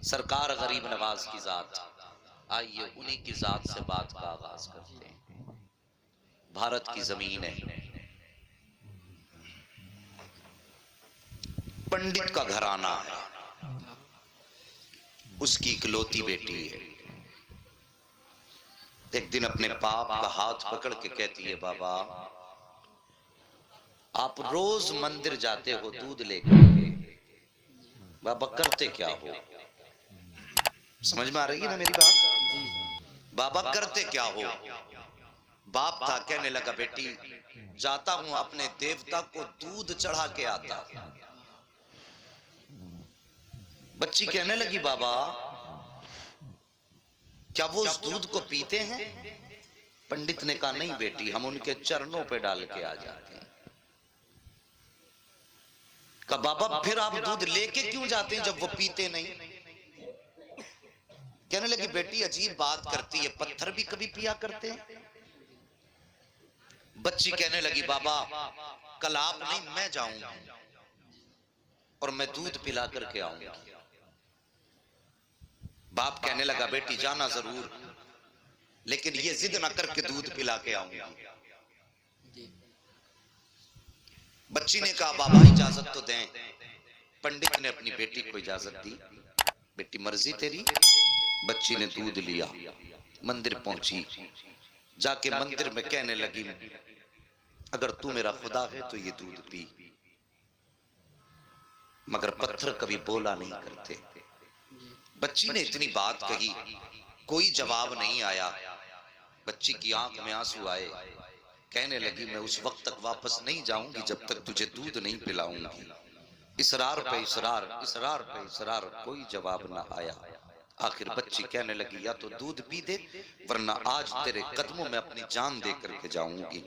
सरकार गरीब नवाज की जात, आइए उन्हीं की जात से बात का आगाज करते हैं। भारत की जमीन है, पंडित का घराना है, उसकी इकलौती बेटी है। एक दिन अपने बाप का हाथ पकड़ के कहती है, बाबा आप रोज मंदिर जाते हो दूध लेकर के, बाबा करते क्या हो? समझ में आ रही है ना मेरी बात? बाबा करते क्या हो? बाप था, कहने लगा बेटी जाता हूं अपने देवता को दूध चढ़ा के आता। बच्ची कहने लगी, बाबा क्या वो उस दूध को पीते हैं? पंडित ने कहा, नहीं बेटी, हम उनके चरणों पे डाल के आ जाते हैं। कहा, बाबा फिर आप दूध लेके क्यों जाते हैं जब वो पीते नहीं? कहने लगी, बेटी अजीब बात करती है, पत्थर भी कभी पिया करते हैं? बच्ची कहने लगी, बाबा कल आप नहीं मैं जाऊंगा और मैं दूध पिला करके आऊंगा। बाप कहने लगा, बेटी जाना जरूर, लेकिन ये जिद ना करके दूध पिला के आऊंगा। बच्ची ने कहा, बाबा इजाजत तो दें। पंडित ने अपनी बेटी को इजाजत दी, बेटी मर्जी तेरी। बच्ची ने दूध लिया, मंदिर पहुंची, जाके मंदिर में कहने लगी, अगर तू मेरा खुदा है तो ये दूध पी। मगर पत्थर कभी बोला नहीं करते। बच्ची ने इतनी बात कही, कोई जवाब नहीं आया। बच्ची की आंख में आंसू आए, कहने लगी, मैं उस वक्त तक वापस नहीं जाऊंगी जब तक तुझे दूध नहीं पिलाऊंगी। इसरार पे इसरार, इसरार पे इसरार, कोई जवाब ना आया। आखिर बच्ची कहने लगी, या तो दूध पी दे वरना आज तेरे कदमों में अपनी जान दे करके जाऊंगी।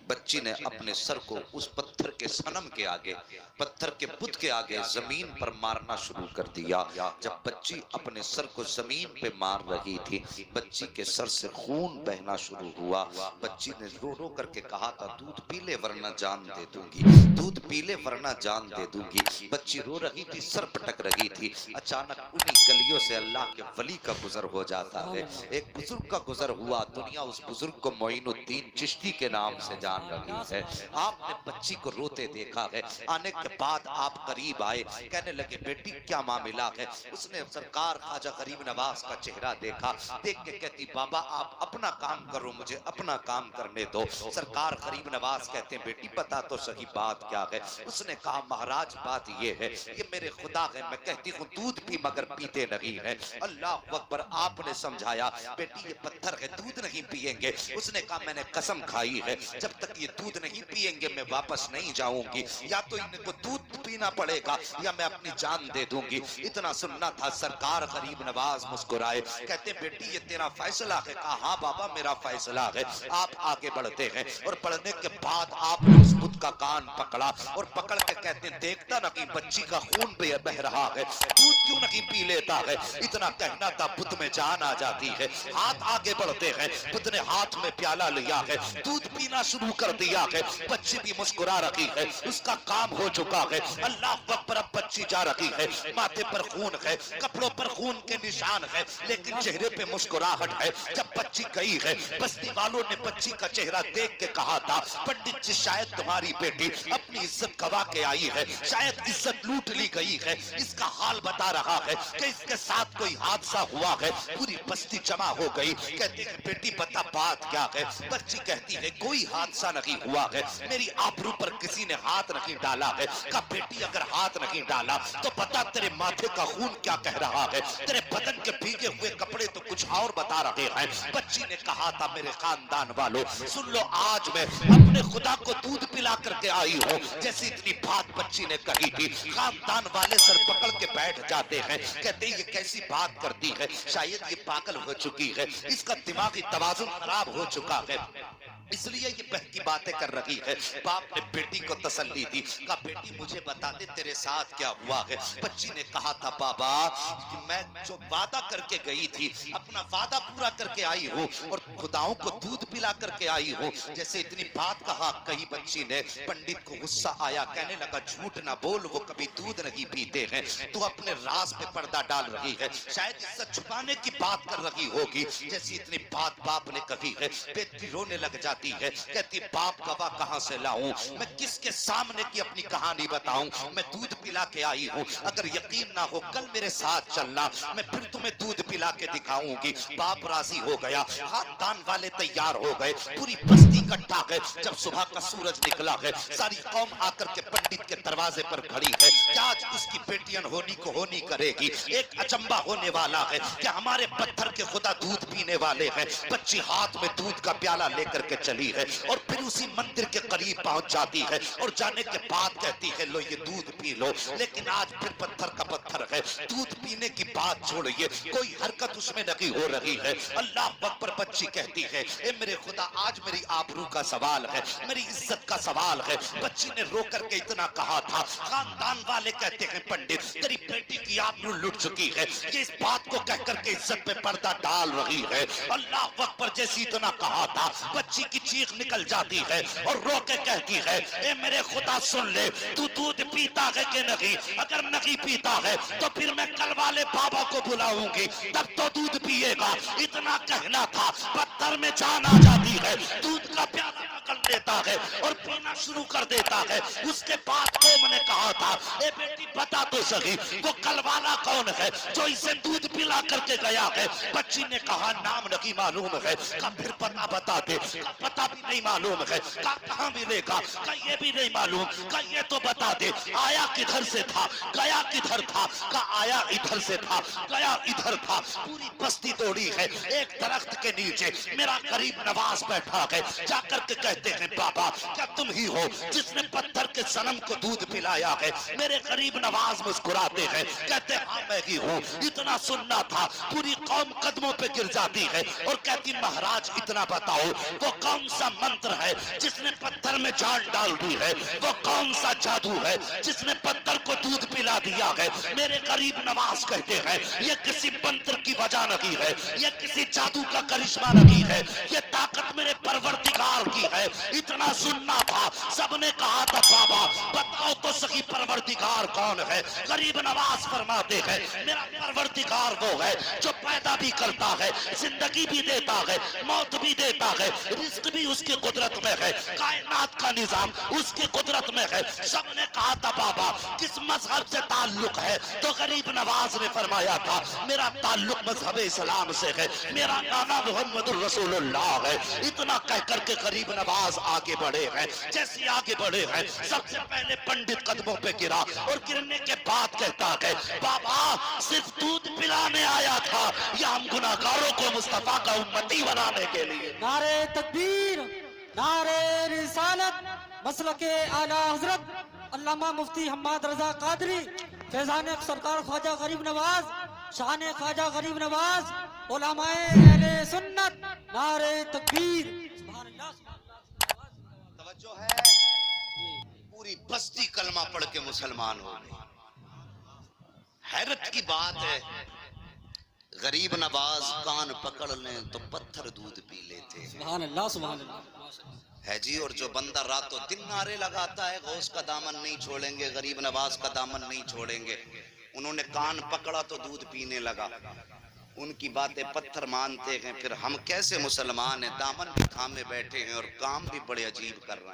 बच्ची ने अपने सर को उस पत्थर के सनम के आगे, पत्थर के बुत के आगे जमीन पर मारना शुरू कर दिया। जब बच्ची अपने सर को जमीन पे मार रही थी, बच्ची के सर से खून बहना शुरू हुआ। बच्ची ने रो रो करके कहा था, दूध पी ले वरना जान दे दूंगी, दूध पी ले वरना जान दे दूंगी। बच्ची रो रही थी, सर पटक रही थी। अचानक उन्हीं गलियों से अल्लाह के वली का गुजर हो जाता है। एक बुजुर्ग का गुजर हुआ। दुनिया उस बुजुर्ग को मोइनुद्दीन चिश्ती के नाम से जान रही है। आपने बच्ची को रोते देखा है। आने के बाद आप करीब आए, कहने लगे, बेटी क्या मामला है? उसने सरकार ख्वाजा गरीब नवाज का चेहरा देखा, देख के कहती, बाबा आप अपना काम करो, मुझे अपना काम करने दो। सरकार गरीब नवाज कहते हैं, बेटी पता तो सही बात क्या है? उसने कहा, महाराज बात ये है, ये मेरे खुदा है, मैं कहती हूँ दूध पी मगर पीते नहीं है। अल्लाह अकबर। आपने समझाया, बेटी ये पत्थर है, दूध नहीं पिएंगे। उसने कहा, मैंने कसम खाई है, जब तक ये दूध नहीं पिएंगे मैं वापस नहीं जाऊंगी, या तो इनको दूध पीना पड़ेगा या मैं अपनी जान दे दूंगी। इतना सुनना था। सरकार गरीब नवाज मुस्कुराए, कहते, बेटी ये तेरा फैसला है? कहा, हाँ बाबा मेरा फैसला है। आप आगे बढ़ते हैं और बढ़ने के बाद आपने उस बुत का कान पकड़ा और पकड़ के कहते हैं, देखता ना कि बच्ची का खून बह रहा है, दूध क्यों नहीं पी लेता है? इतना कहना था, बुत में जान आ जाती है। हाथ आगे बढ़ते हैं, बुत ने हाथ में प्याला लिया है, दूध पीना शुरू कर दिया है। बच्ची भी मुस्कुरा रही है, उसका काम हो चुका है। अल्लाह अकबर। अब बच्ची जा रही है, माथे पर खून है, कपड़ों पर खून के निशान है, लेकिन चेहरे पे मुस्कुराहट है। जब बच्ची गई है, बस्ती वालों ने बच्ची का चेहरा देख के कहा था, पंडित जी शायद तुम्हारी बेटी अपनी इज्जत गवा के आई है, शायद इज्जत लूट ली गई है। इसका हाल बता रहा है कि इसके साथ कोई हादसा हुआ है। पूरी बस्ती जमा हो गई, कहती है, बेटी बता बात क्या है? बच्ची कहती है, कोई हादसा नहीं हुआ है, मेरी आबरू पर किसी ने हाथ नहीं डाला है। कहा, बेटी अगर हाथ नहीं डाला तो बता तेरे माथे का खून क्या कह रहा है? तेरे बदन के भीगे हुए कपड़े तो कुछ और बता रहे हैं। बच्ची ने कहा था, मेरे खानदान वालों सुन लो, आज मैं अपने खुदा को दूध पिला करके आई हूँ। जैसी इतनी बात बच्ची ने कही थी, खानदान वाले सर पकड़ के बैठ जाते हैं, कहते ये कैसी बात करती है? शायद ये पागल हो चुकी है, इसका दिमागी तवाजुन खराब हो चुका है। इसलिए ये बहकी बातें कर रही है। बाप ने बेटी को तसल्ली दी, कहा बेटी मुझे बता दे तेरे साथ क्या हुआ है। बच्ची ने कहा था बाबा कि मैं जो वादा करके गई थी अपना वादा पूरा करके आई हूँ और खुदाओं को दूध पिला करके आई हूँ। जैसे इतनी बात कही बच्ची ने, पंडित को गुस्सा आया, कहने लगा झूठ ना बोल, वो कभी दूध नहीं पीते हैं, तू अपने राज पे पर्दा डाल रही है, शायद इज्जत छुपाने की बात कर रही होगी। जैसी इतनी बात बाप ने कही है, बेटी रोने लग जाती है, कहती बाप गवाह कहां से लाऊं, मैं किसके सामने की अपनी कहानी बताऊं, मैं दूध पिला के आई हूं, अगर यकीन ना हो कल मेरे साथ चलना, मैं फिर तुम्हें दूध पिला के दिखाऊंगी। बाप राजी हो गया, हाथ दान वाले तैयार हो गए, पूरी बस्ती इकट्ठा है। जब सुबह का सूरज निकला है, सारी कौम आकर के पंडित के दरवाजे पर खड़ी है कि आज उसकी बेटियां होनी को होनी करेगी। एक अचंबा होने वाला है कि हमारे पत्थर के खुदा दूध पीने वाले हैं। बच्ची हाथ में दूध का प्याला लेकर के चली है और फिर उसी मंदिर के करीब पहुंच जाती है और जाने के बाद कहती है लो ये दूध पी लो। लेकिन आज फिर पत्थर का पत्थर है, दूध पीने की बात छोड़िए, कोई हरकत उसमें नहीं हो रही है। अल्लाह अकबर। बच्ची कहती है ए मेरे खुदा आज मेरी आबरू का सवाल है, मेरी इज्जत का सवाल है। बच्ची ने रो करके इतना कहा था। खानदान वाले कहते हैं पंडित तेरी बेटी की आबरू लुट चुकी है, ये इस बात को कह करके इज्जत पे पर्दा डाल रही है। अल्लाह अकबर। जैसी इतना कहा था बच्ची की चीख निकल जाती है और रो के कहती है ए मेरे खुदा सुन ले, तू दूध पीता है कि नहीं, अगर नहीं पीता है तो फिर मैं कल वाले बाबा को बुलाऊंगी, तब तो दूध पिएगा। इतना कहना था, पत्थर में जान आ जाती है, दूध का प्याला पकड़ लेता है और पीना शुरू कर देता है। उसके बाद कौम ने कहा था ए बेटी बता तो सही वो कल वाला कौन है जो इसे दूध पिला करके गया है। बच्ची ने कहा नाम नहीं मालूम है। का फिर पता बता दे। का पता भी नहीं मालूम है। का कहाँ मिलेगा, का ये भी नहीं मालूम, का ये तो बता दे आया किधर से था, गया किधर था, का आया इधर से था, गया इधर था। पूरी बस्ती दौड़ी है। एक दरख्त के नीचे मेरा गरीब नवाज बैठा है। जाकर के कहते हैं बाबा क्या तुम ही हो जिसने पत्थर के सनम को दूध पिलाया है। मेरे गरीब नवाज मुस्कुराते हैं, कहते हाँ मैं ही हूँ। इतना सुनना था, पूरी कौम कदमों पे गिर जाती है और कहती महाराज इतना बताओ वो कौन सा मंत्र है जिसने पत्थर में जान डाल दी है, वो कौन सा जादू है जिसने पत्थर को दूध पिला दिया है। मेरे गरीब नवाज कहते हैं ये किसी मंत्र की वजह नहीं है, ये किसी जादू का करिश्मा नहीं है, ये ताकत मेरे परवरदिगार की है। इतना सुनना था, सबने कहा था बाबा बताओ तो सही परवरदिगार कौन है। गरीब नवाज फरमाते हैं मेरा परवरदिगार वो है जो पैदा भी करता है, जिंदगी भी देता है, मौत भी देता है, रिस्क भी उसकी कुदरत में है, कायनात का निजाम उसकी कुदरत में है। सबने कहा था बाबा किस मजहब से ताल्लुक है, तो गरीब नवाज ने फरमाया था मेरा ताल्लुक मजहब इस्लाम से है, मेरा नाना मोहम्मद रसूलुल्लाह है। इतना कह करके गरीब नवाज आगे बढ़े हैं। जैसे आगे बढ़े हैं सबसे पहले पंडित कदमों पे गिरा और गिरने के बाद कहता है बाबा सिर्फ दूध पिलाने आया था या हम गुनाहगारों को मुस्तफा का उम्मती बनाने के लिए। नारे तकबीर, नारे रिसालत, मसलके आला हजरत अल्लामा मुफ्ती हम्मद रजा कादरी, फैजान सरकार ख्वाजा गरीब नवाज, शान ख्वाजा गरीब नवाज, उलमाए अहले सुन्नत, नारे तकबीर। तवज्जो है, पूरी बस्ती कलमा पढ़ के मुसलमान हो गई। हैरत की बात है गरीब नवाज कान पकड़ लें तो पत्थर दूध पी लेते सुभान अल्लाह, सुभान अल्लाह है जी। और जो बंदा रातों दिन नारे लगाता है गौस का दामन नहीं छोड़ेंगे, गरीब नवाज का दामन नहीं छोड़ेंगे, उन्होंने कान पकड़ा तो दूध पीने लगा। उनकी बातें पत्थर मानते हैं, फिर हम कैसे मुसलमान हैं, दामन भी थामे बैठे हैं और काम भी बड़े अजीब कर रहे हैं।